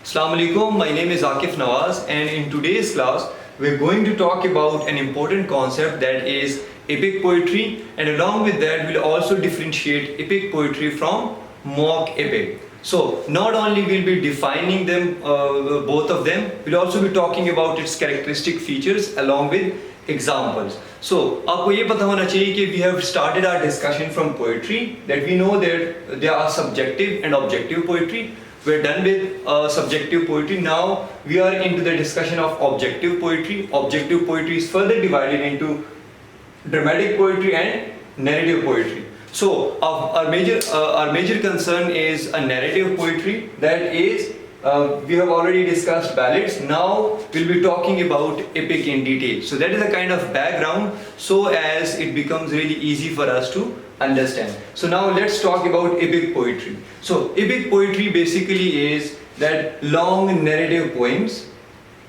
Assalamu alaikum, my name is Akif Nawaz, and in today's class we're going to talk about an important concept that is epic poetry, and along with that we'll also differentiate epic poetry from mock epic. So not only we'll be defining them, both of them, we'll also be talking about its characteristic features along with examples. So आपको ये पता होना चाहिए कि we have started our discussion from poetry, that we know that there are subjective and objective poetry. We're done with subjective poetry. Now we are into the discussion of objective poetry. Objective poetry is further divided into dramatic poetry and narrative poetry. So our major concern is a narrative poetry, that is we have already discussed ballads. Now we'll be talking about epic in detail. So that is a kind of background so as it becomes really easy for us to understand. So now let's talk about epic poetry. So epic poetry basically is that long narrative poems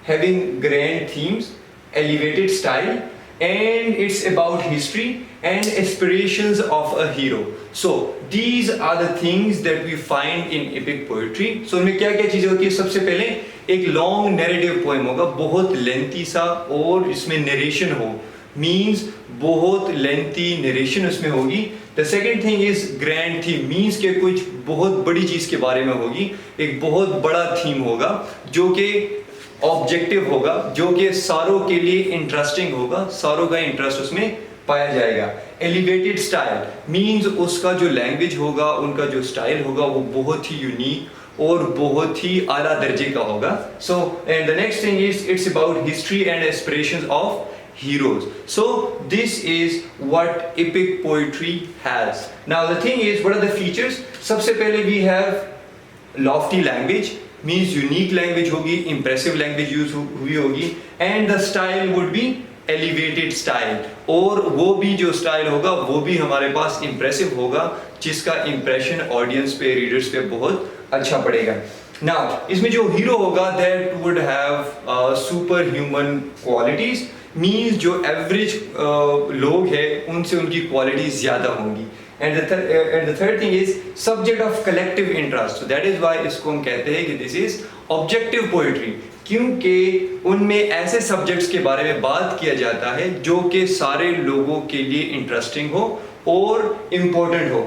having grand themes, elevated style, and it's about history and aspirations of a hero. So these are the things that we find in epic poetry. So उनमें क्या क्या चीजें होती है? सबसे पहले एक long narrative poem होगा, बहुत lengthy सा, और इसमें narration हो, means बहुत lengthy narration उसमें होगी. The second thing is grand theme, means के कुछ बहुत बड़ी चीज के बारे में होगी, एक बहुत बड़ा theme होगा जो कि ऑब्जेक्टिव होगा, जो कि सारों के लिए इंटरेस्टिंग होगा, सारों का इंटरेस्ट उसमें पाया जाएगा. एलिवेटेड स्टाइल मींस उसका जो लैंग्वेज होगा, उनका जो स्टाइल होगा वो बहुत ही यूनिक और बहुत ही आला दर्जे का होगा. So and the next thing is it's about history and aspirations of heroes. So this is what epic poetry has. Now the thing is, what are the features? सबसे पहले we have lofty language, means unique language होगी, impressive language use हुई होगी, and the style would be elevated style, और वो भी जो style होगा वो भी हमारे पास impressive होगा, जिसका impression audience पे, readers पे बहुत अच्छा पड़ेगा. Now इसमें जो hero होगा that would have superhuman qualities, means जो average लोग हैं उनसे उनकी qualities ज़्यादा होंगी. And the third thing is subject of collective interest. So that is why इसको हम कहते हैं कि this is objective poetry, क्योंकि उनमें ऐसे subjects के बारे में बात किया जाता है जो कि सारे लोगों के लिए interesting हो और important हो.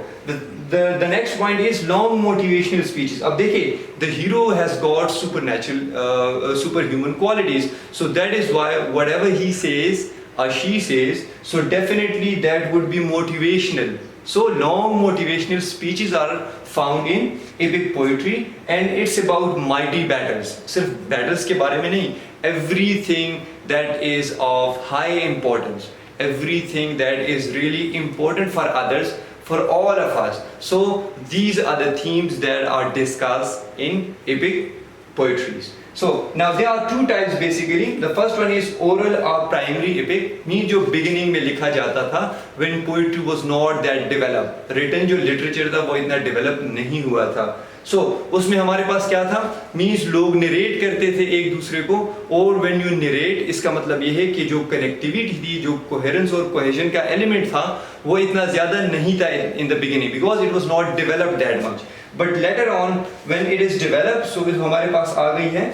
The next point is long motivational speeches. अब देखिए, the hero has got superhuman qualities, so that is why whatever he says or she says, so definitely that would be motivational. So long motivational speeches are found in epic poetry, and it's about mighty battles. सिर्फ battles के बारे में नहीं, everything that is of high importance, everything that is really important for others, for all of us. So these are the themes that are discussed in epic poetries. So now there are two types basically. The first one is oral or primary epic, means जो beginning में लिखा जाता था when poetry was not that developed. Written जो literature था वो इतना develop नहीं हुआ था. So उसमें हमारे पास क्या था? means लोग narrate करते थे एक दूसरे को, और when you narrate इसका मतलब ये है कि जो connectivity थी, जो coherence और cohesion का element था, वो इतना ज़्यादा नहीं था in the beginning because it was not developed that much. But later on when it is developed, so हमारे पास आ गई है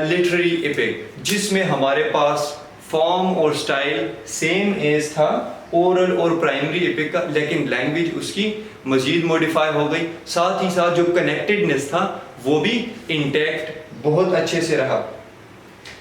literary epic, जिसमें हमारे पास form और style same as था oral और primary epic का, लेकिन language उसकी मजीद modify हो गई, साथ ही साथ जो connectedness था वो भी intact बहुत अच्छे से रहा.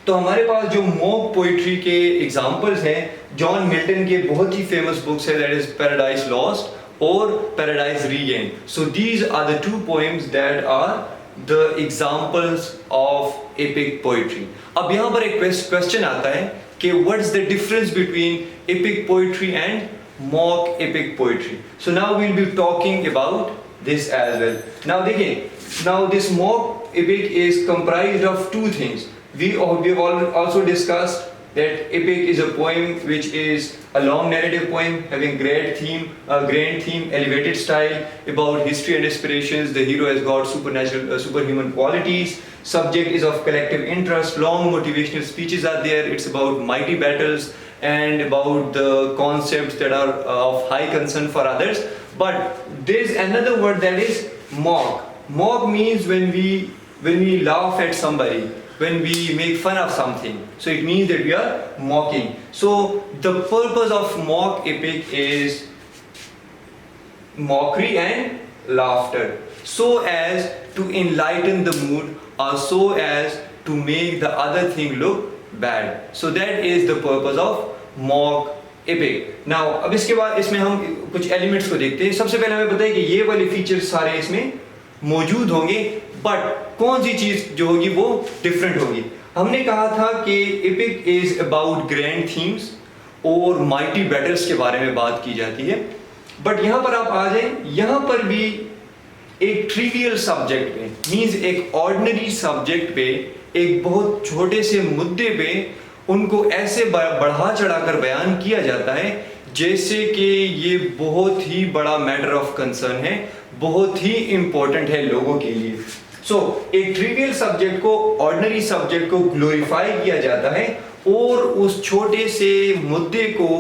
तो हमारे पास जो mock poetry के examples हैं, जॉन मिल्टन के बहुत ही famous books है, that is Paradise Lost or Paradise Regained. So these are the two poems that are the examples of epic poetry. अब यहाँ पर एक question आता है कि what's the difference between epic poetry and mock epic poetry? So now we'll be talking about this as well. Now देखिए, now this mock epic is comprised of two things. We have also discussed that epic is a poem which is a long narrative poem having grand theme, elevated style, about history and aspirations. The hero has got superhuman qualities. Subject is of collective interest. Long motivational speeches are there. It's about mighty battles and about the concepts that are of high concern for others. But there is another word that is mock. Mock means when we when we laugh at somebody, when we make fun of something. So it means that we are mocking. So the purpose of mock epic is mockery and laughter, so as to enlighten the mood or so as to make the other thing look bad. So that is the purpose of mock epic. Now अब इसके बाद इसमें हम कुछ elements को देखते हैं. सबसे पहले हमें पता है कि ये वाले फीचर्स सारे इसमें मौजूद होंगे, बट कौन सी चीज जो होगी वो डिफरेंट होगी. हमने कहा था कि epic is about grand themes और माइटी बैटल्स के बारे में बात की जाती है. बट यहाँ पर आप आ जाए, यहाँ पर भी एक ट्रिवियल सब्जेक्ट पे, मींस एक ऑर्डिनरी सब्जेक्ट पे, एक बहुत छोटे से मुद्दे पे उनको ऐसे बढ़ा चढ़ाकर बयान किया जाता है जैसे कि ये बहुत ही बड़ा मैटर ऑफ कंसर्न है, बहुत ही इंपॉर्टेंट है लोगों के लिए. सो एक ट्रिवियल सब्जेक्ट को, ऑर्डिनरी सब्जेक्ट को ग्लोरीफाई किया जाता है और उस छोटे से मुद्दे को,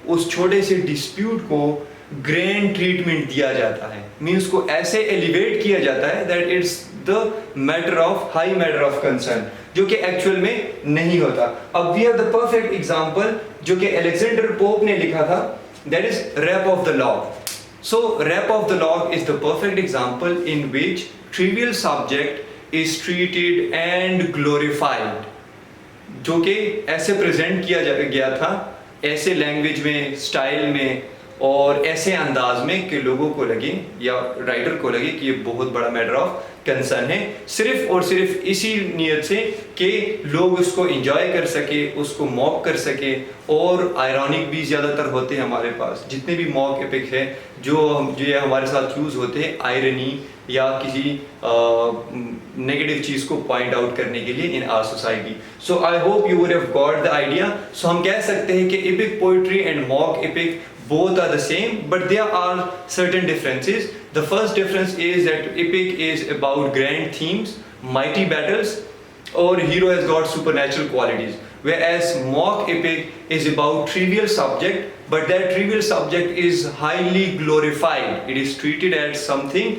उस छोटे से डिस्प्यूट को ग्रैंड ट्रीटमेंट दिया जाता है. मीन्स को ऐसे एलिवेट किया जाता है that it's the matter of high matter of concern, जो कि एक्चुअल में नहीं होता. अब we have the perfect example जो कि अलेक्जेंडर पोप ने लिखा था, that is rape of the lock. So rape of the lock is the perfect example in which trivial subject is treated and glorified, जो कि ऐसे प्रेजेंट किया गया था, ऐसे लैंग्वेज में, स्टाइल में और ऐसे अंदाज में कि लोगों को लगे या राइटर को लगे कि ये बहुत बड़ा मैटर ऑफ कंसर्न है, सिर्फ और सिर्फ इसी नियत से कि लोग उसको एंजॉय कर सके, उसको मॉक कर सके. और आयरॉनिक भी ज़्यादातर होते हैं हमारे पास, जितने भी मॉक एपिक है जो ये हमारे साथ यूज़ होते हैं आयरनी या किसी नेगेटिव चीज़ को पॉइंट आउट करने के लिए in our society. So I hope you would have got the idea. सो हम कह सकते हैं कि epic poetry and mock epic both are the same, but there are certain differences. The first difference is that epic is about grand themes, mighty battles, or hero has got supernatural qualities, whereas mock epic is about trivial subject, but that trivial subject is highly glorified. It is treated as something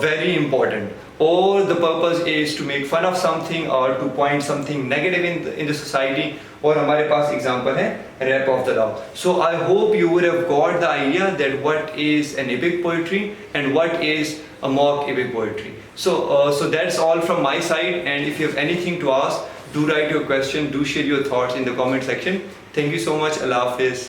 very important, or the purpose is to make fun of something or to point something negative in the society. और हमारे पास example है rape of the lock. So I hope you would have got the idea that what is an epic poetry and what is a mock epic poetry. So that's all from my side, and if you have anything to ask, do write your question, do share your thoughts in the comment section. Thank you so much. Allah Hafiz.